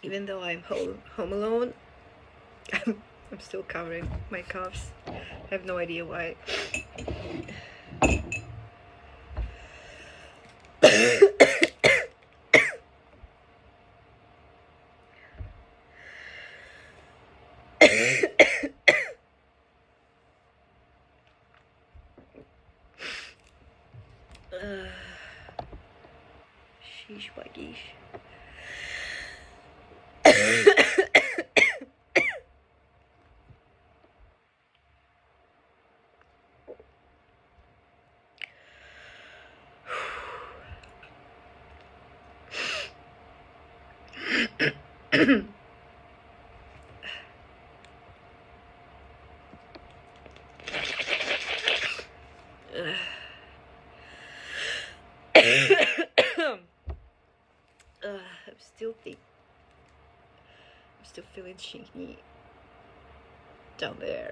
Even though I'm home alone, I'm still covering my calves. I have no idea why. Sheesh, baggish. I'm still thick. I'm still feeling shaky down there.